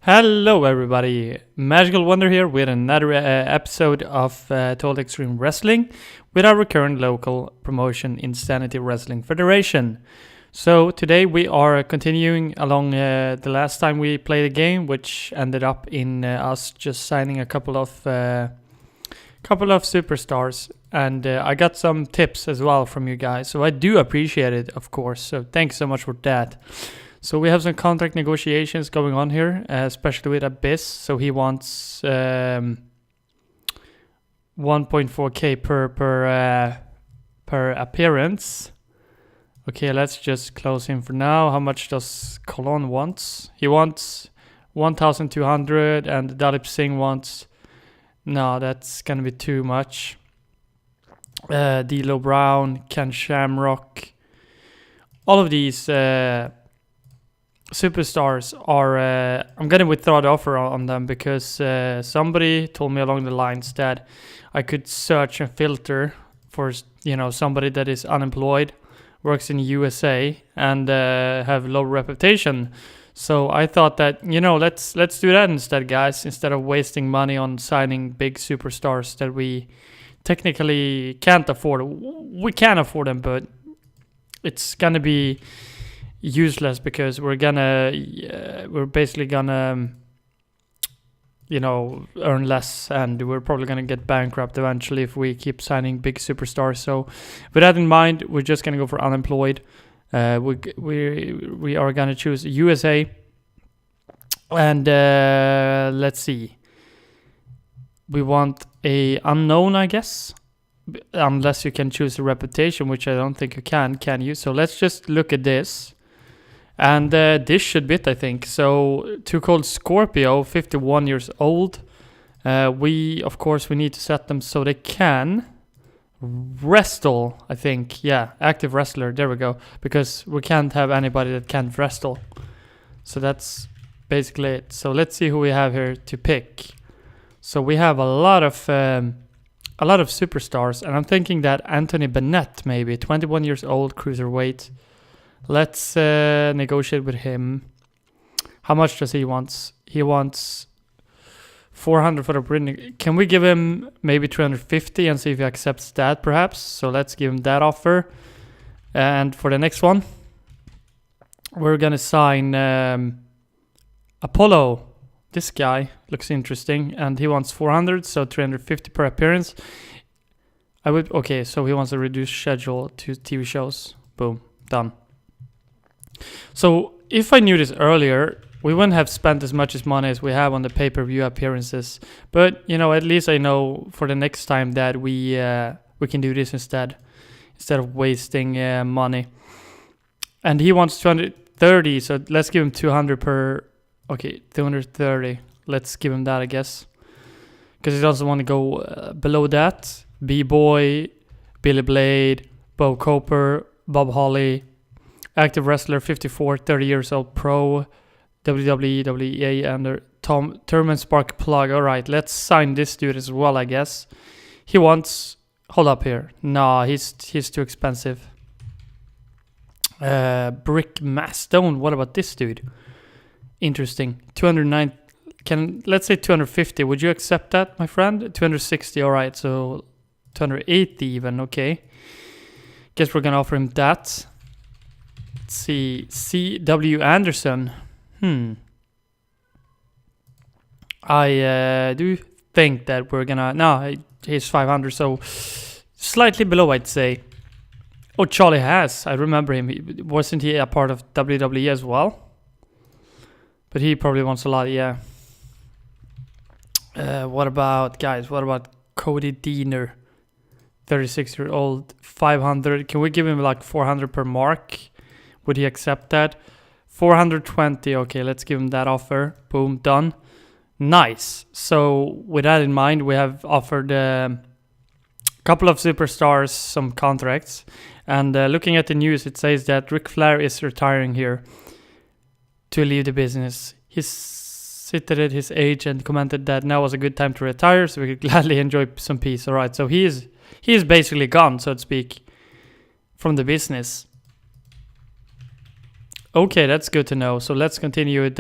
Hello everybody, Magical Wonder here with another episode of Total Extreme Wrestling with our current local promotion, Insanity Wrestling Federation. So today we are continuing along the last time we played a game, which ended up in us just signing a couple of superstars, and I got some tips as well from you guys, so I do appreciate it, of course, so thanks so much for that. So we have some contract negotiations going on here, especially with Abyss. So he wants 1.4k per appearance. Okay, let's just close him for now. How much does Colon want? He wants 1,200, and Dalip Singh wants... No, that's gonna be too much. D'Lo Brown, Ken Shamrock. All of these... superstars are I'm gonna withdraw the offer on them because somebody told me along the lines that I could search and filter for somebody that is unemployed, works in USA, and have low reputation. So I thought that let's do that instead, guys, instead of wasting money on signing big superstars that we technically can't afford. We can afford them, but it's gonna be useless because we're basically gonna earn less, and we're probably gonna get bankrupt eventually if we keep signing big superstars. So with that in mind, we're just gonna go for unemployed. We are gonna choose USA, and let's see, we want a unknown, I guess, unless you can choose a reputation, which I don't think you can you? So let's just look at this. And this should be it, I think. So, Too Cold Scorpio, 51 years old. We need to set them so they can wrestle, I think. Yeah, active wrestler, there we go. Because we can't have anybody that can't wrestle. So that's basically it. So let's see who we have here to pick. So we have a lot of superstars. And I'm thinking that Anthony Bennett, maybe, 21 years old, cruiserweight. Let's negotiate with him. How much does he want? He wants 400 for the Britney. Can we give him maybe 350 and see if he accepts that, perhaps? So let's give him that offer. And for the next one, we're gonna sign Apollo. This guy looks interesting, and he wants 400, so 350 per appearance. Okay, so he wants a reduced schedule to TV shows. Boom, done. So if I knew this earlier, we wouldn't have spent as much money as we have on the pay-per-view appearances. But at least I know for the next time that we can do this instead of wasting money. And he wants 230, so let's give him 200 per. Okay, 230. Let's give him that, I guess, because he doesn't want to go below that. B-Boy, Billy Blade, Bo Coper, Bob Holly. Active wrestler, 54, 30 years old, pro, WWE, WEA, and Tournament Spark plug. All right, let's sign this dude as well, I guess. He wants... Hold up here. No, he's too expensive. Brick Mastone. What about this dude? Interesting. 209... Let's say 250. Would you accept that, my friend? 260, all right. So 280 even, okay. Guess we're going to offer him that. Let's see, C.W. Anderson. I do think that we're gonna... No, he's 500, so slightly below, I'd say. Oh, Charlie Haas. I remember him. Wasn't he a part of WWE as well? But he probably wants a lot, yeah. What about Cody Deaner? 36-year-old, 500. Can we give him like 400 per mark? Would he accept that? 420. Okay, let's give him that offer. Boom, done. Nice. So with that in mind, we have offered a couple of superstars some contracts. And looking at the news, it says that Ric Flair is retiring here to leave the business. He cited his age and commented that now was a good time to retire, so we could gladly enjoy some peace. All right, so he is basically gone, so to speak, from the business. Okay, that's good to know. So let's continue with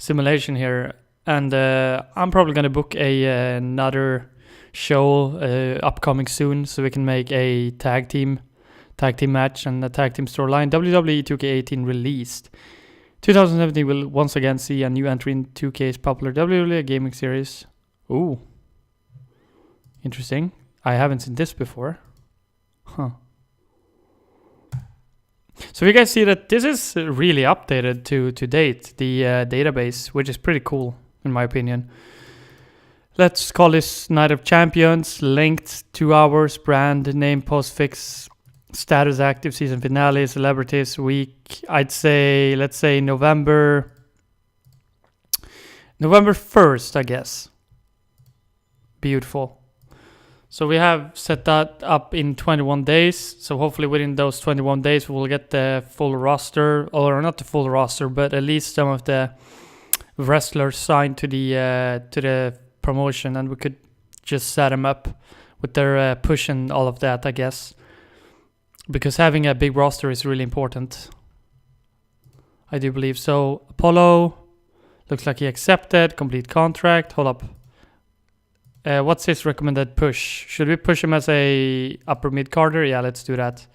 simulation here, and I'm probably gonna book another show upcoming soon, so we can make a tag team match and a tag team storyline. WWE 2K18 released. 2017 will once again see a new entry in 2K's popular WWE gaming series. Ooh, interesting. I haven't seen this before. Huh. So you guys see that this is really updated to date, the database, which is pretty cool in my opinion. Let's call this Night of Champions, linked 2 hours, brand name, postfix, status active, season finale, celebrities, week. I'd say, let's say November 1st, I guess. Beautiful. So we have set that up in 21 days. So hopefully within those 21 days, we'll get the full roster, or not the full roster, but at least some of the wrestlers signed to the promotion, and we could just set them up with their push and all of that, I guess. Because having a big roster is really important. I do believe so. Apollo, looks like he accepted, complete contract. Hold up. What's his recommended push? Should we push him as a upper mid-carder? Yeah, let's do that.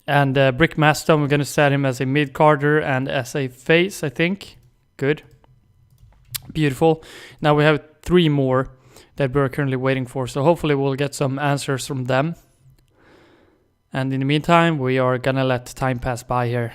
And Brick Maston, we're going to set him as a mid-carder and as a face, I think. Good. Beautiful. Now we have 3 more that we're currently waiting for. So hopefully we'll get some answers from them. And in the meantime, we are going to let time pass by here.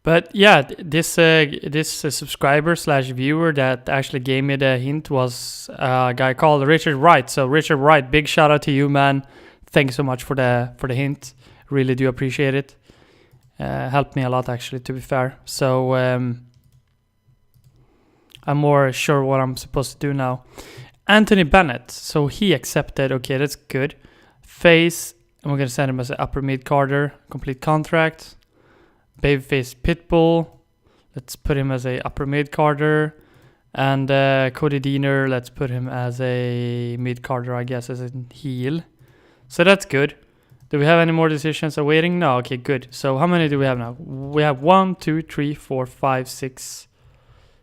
But yeah, this subscriber / viewer that actually gave me the hint was a guy called Richard Wright. So Richard Wright, big shout out to you, man. Thanks so much for the hint. Really do appreciate it. Helped me a lot, actually, to be fair. So I'm more sure what I'm supposed to do now. Anthony Bennett. So he accepted. Okay, that's good. Face. And we're going to send him as an upper mid-carder. Complete contract. Babyface Pitbull, let's put him as a upper mid-carder. And Cody Deaner, let's put him as a mid-carder, I guess, as a heel. So that's good. Do we have any more decisions awaiting? No, okay, good. So how many do we have now? We have 1, 2, 3, 4, 5, 6,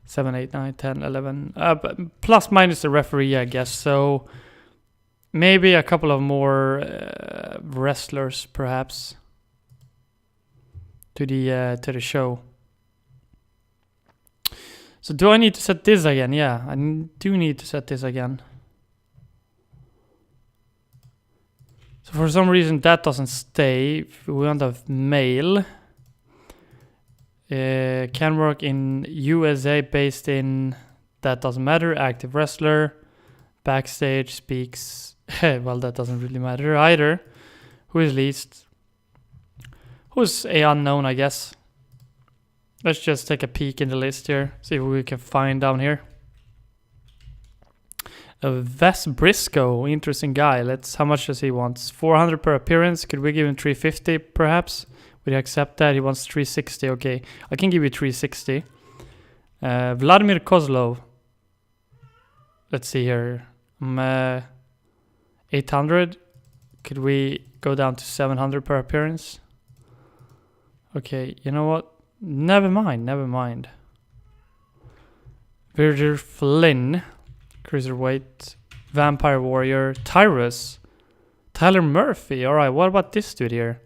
7, 8, 9, 10, 11. Plus minus the referee, I guess. So maybe a couple of more wrestlers, perhaps. To the show. So do I need to set this again? Yeah, I do need to set this again. So for some reason that doesn't stay. If we want a male. Can work in USA, based in, that doesn't matter. Active wrestler. Backstage, speaks. Well, that doesn't really matter either. Who is least? Who's a unknown, I guess. Let's just take a peek in the list here. See what we can find down here. Wes Briscoe, interesting guy. How much does he want? 400 per appearance. Could we give him 350 perhaps? Would he accept that? He wants 360. Okay, I can give you 360. Vladimir Kozlov. Let's see here. 800. Could we go down to 700 per appearance? Okay, you know what? Never mind. Virgil Flynn, Cruiserweight, Vampire Warrior, Tyrus, Tyler Murphy. Alright, what about this dude here?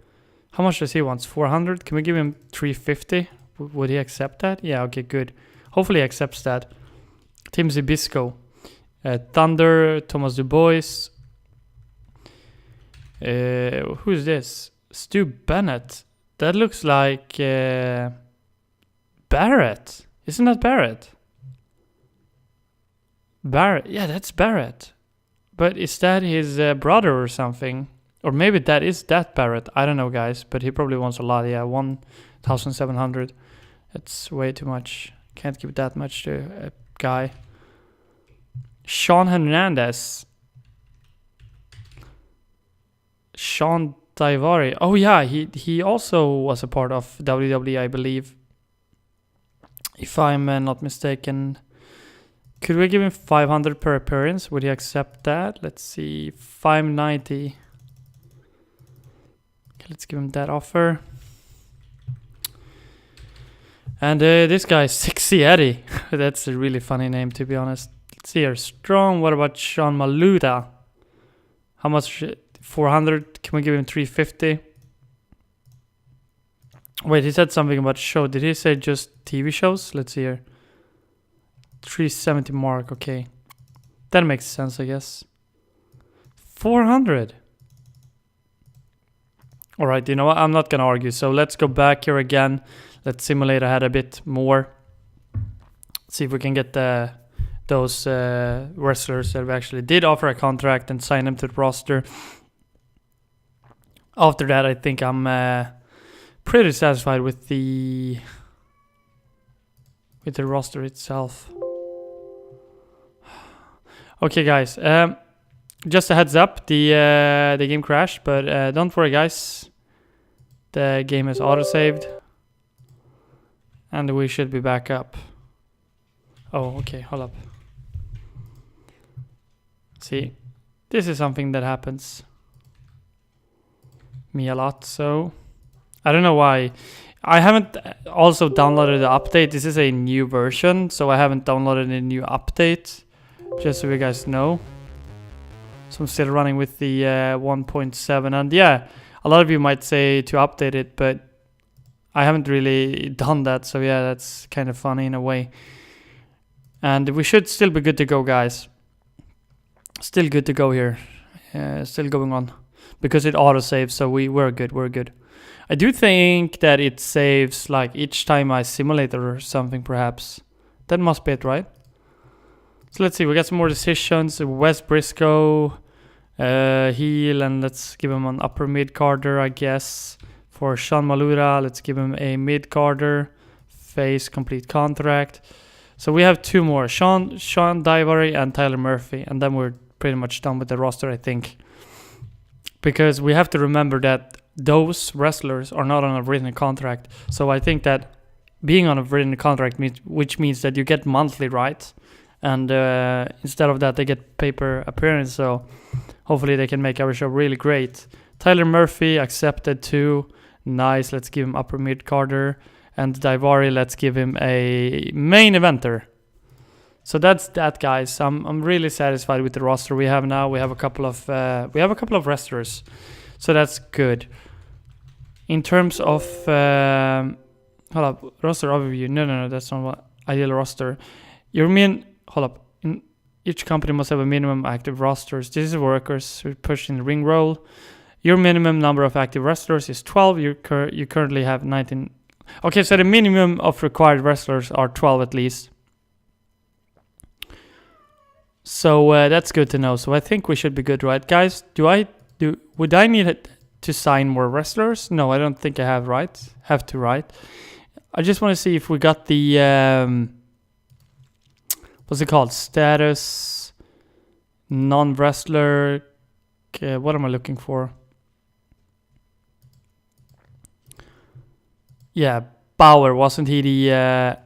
How much does he want? 400? Can we give him 350? Would he accept that? Yeah, okay, good. Hopefully he accepts that. Tim Zbyszko, Thunder, Thomas Dubois. Who's this? Stu Bennett. That looks like Barrett. Isn't that Barrett? Barrett. Yeah, that's Barrett. But is that his brother or something? Or maybe that is that Barrett. I don't know, guys. But he probably wants a lot. Yeah, 1,700. That's way too much. Can't give that much to a guy. Sean Hernandez. Sean Daivari. Oh yeah, he also was a part of WWE, I believe. If I'm not mistaken. Could we give him 500 per appearance? Would he accept that? Let's see. 590. Okay, let's give him that offer. And this guy, Sexy Eddie. That's a really funny name, to be honest. Let's see here. Strong. What about Sean Maluda? How much? 400. Can we give him 350? Wait, he said something about show. Did he say just TV shows? Let's see here. 370 mark. Okay. That makes sense, I guess. 400. Alright, you know what? I'm not gonna argue. So let's go back here again. Let's simulate ahead a bit more. See if we can get those wrestlers that we actually did offer a contract and sign them to the roster. After that, I think I'm pretty satisfied with the roster itself. Okay, guys. Just a heads up, the game crashed, but don't worry, guys. The game is auto-saved. And we should be back up. Oh, okay, hold up. See, this is something that happens me a lot, so I don't know why. I haven't also downloaded the update. This is a new version, so I haven't downloaded a new update, just so you guys know. So I'm still running with the 1.7, and yeah, a lot of you might say to update it, but I haven't really done that, so yeah, that's kind of funny in a way. And we should still be good to go, guys. Still good to go here. Still going on. Because it auto-saves, so we're good, we're good. I do think that it saves like each time I simulate or something, perhaps. That must be it, right? So let's see, we got some more decisions. Wes Briscoe, heel, and let's give him an upper mid-carder, I guess. For Sean Maluda, let's give him a mid-carder. Face, complete contract. So we have two more, Sean Daivari and Tyler Murphy. And then we're pretty much done with the roster, I think. Because we have to remember that those wrestlers are not on a written contract. So I think that being on a written contract which means that you get monthly, right? And instead of that, they get paper appearance. So hopefully they can make our show really great. Tyler Murphy accepted too. Nice. Let's give him upper mid carder. And Daivari, let's give him a main eventer. So that's that, guys. I'm really satisfied with the roster we have now. We have a couple of wrestlers, so that's good. In terms of hold up, roster overview. No, that's not what ideal roster. You mean hold up? In each company must have a minimum active rosters. This is workers who push in the ring role. Your minimum number of active wrestlers is 12. You currently have 19. Okay, so the minimum of required wrestlers are 12 at least. So that's good to know. So I think we should be good, right, guys? Would I need to sign more wrestlers? No, I don't think I have, right? Have to, right? I just want to see if we got the what's it called? Status non-wrestler. What am I looking for? Yeah, Bauer, wasn't he the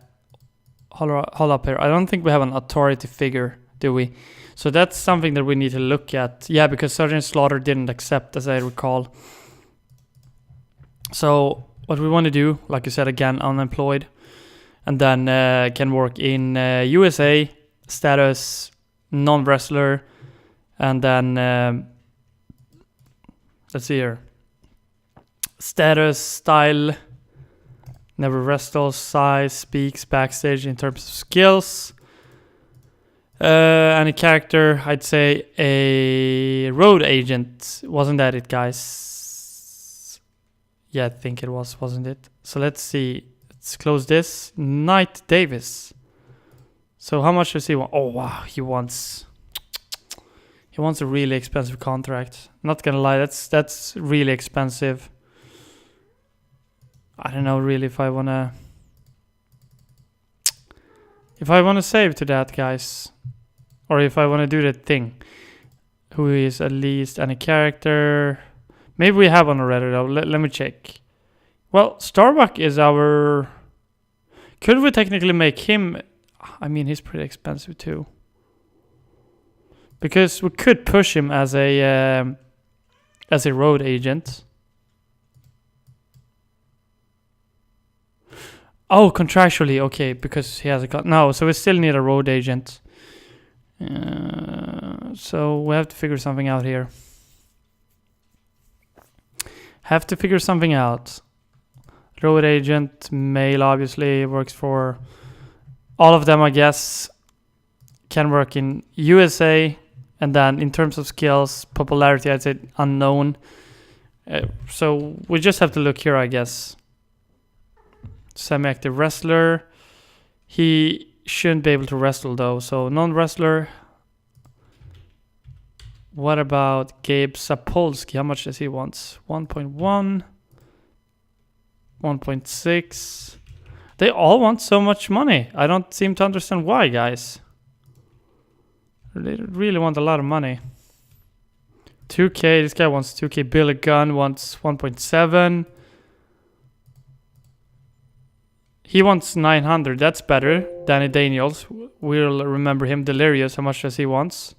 hold up here. I don't think we have an authority figure, do we? So that's something that we need to look at. Yeah, because Sergeant Slaughter didn't accept, as I recall. So what we want to do, like I said again, unemployed, and then can work in USA, status, non-wrestler, and then let's see here, status, style, never wrestles, size, speaks backstage in terms of skills. And a character, I'd say a road agent. Wasn't that it, guys? Yeah, I think it was, wasn't it? So let's see. Let's close this. Knight Davis. So how much does he want? Oh, wow. He wants a really expensive contract. Not gonna lie, that's really expensive. I don't know really if I wanna save to that, guys. Or if I want to do that thing. Who is at least any character. Maybe we have one already though. Let me check. Well, Starbuck is our... Could we technically make him... I mean, he's pretty expensive too. Because we could push him as a road agent. Oh, contractually, okay, because he has a no, so we still need a road agent. So we have to figure something out here. Road agent, male, obviously, works for all of them, I guess. Can work in USA, and then in terms of skills, popularity, I'd say unknown. So we just have to look here, I guess. Semi-active wrestler. He shouldn't be able to wrestle though, so non-wrestler. What about Gabe Sapolsky? How much does he want? 1.1, 1.6. They all want so much money. I don't seem to understand why, guys. They really want a lot of money. 2K, this guy wants 2K. Billy Gunn wants 1.7. He wants 900. That's better. Danny Daniels. We'll remember him. Delirious. How much does he want?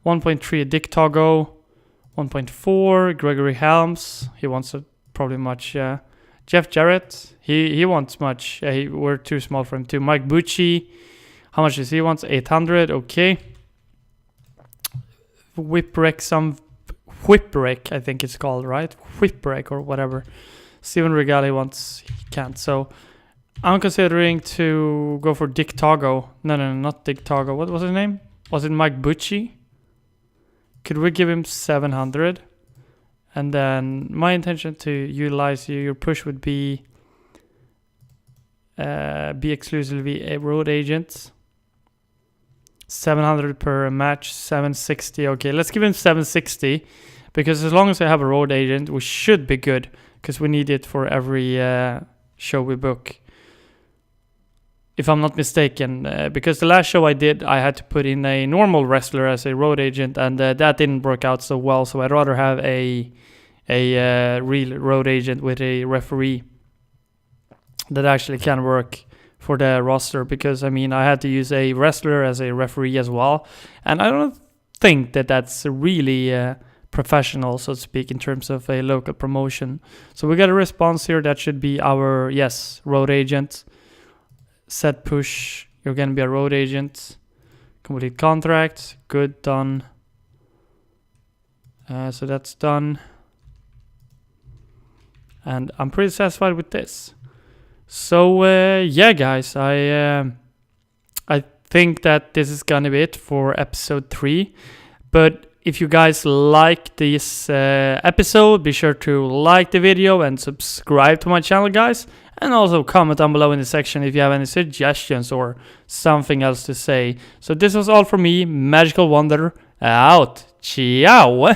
1.3. Dick Togo. 1.4. Gregory Helms. He wants probably much. Jeff Jarrett. He wants much. We're too small for him too. Mike Bucci. How much does he want? 800. Okay. Whipwreck, I think it's called, right? Whipwreck or whatever. Steven Regali wants. He can't. So I'm considering to go for Dick Togo. No, not Dick Togo. What was his name? Was it Mike Bucci? Could we give him 700? And then my intention to utilize your push would be exclusively a road agent. 700 per match, 760. Okay, let's give him 760 because as long as I have a road agent, we should be good because we need it for every show we book. If I'm not mistaken, because the last show I did, I had to put in a normal wrestler as a road agent, and that didn't work out so well. So I'd rather have a real road agent with a referee that actually can work for the roster, because I mean I had to use a wrestler as a referee as well, and I don't think that that's really professional, so to speak, in terms of a local promotion. So we got a response here. That should be our road agent. Set push, you're gonna be a road agent. Complete contract, good, done. So that's done, and I'm pretty satisfied with this. So yeah, guys, I think that this is gonna be it for episode 3. But if you guys like this episode, be sure to like the video and subscribe to my channel, guys. And also comment down below in the section if you have any suggestions or something else to say. So this was all from me, Magical Wonder, out. Ciao!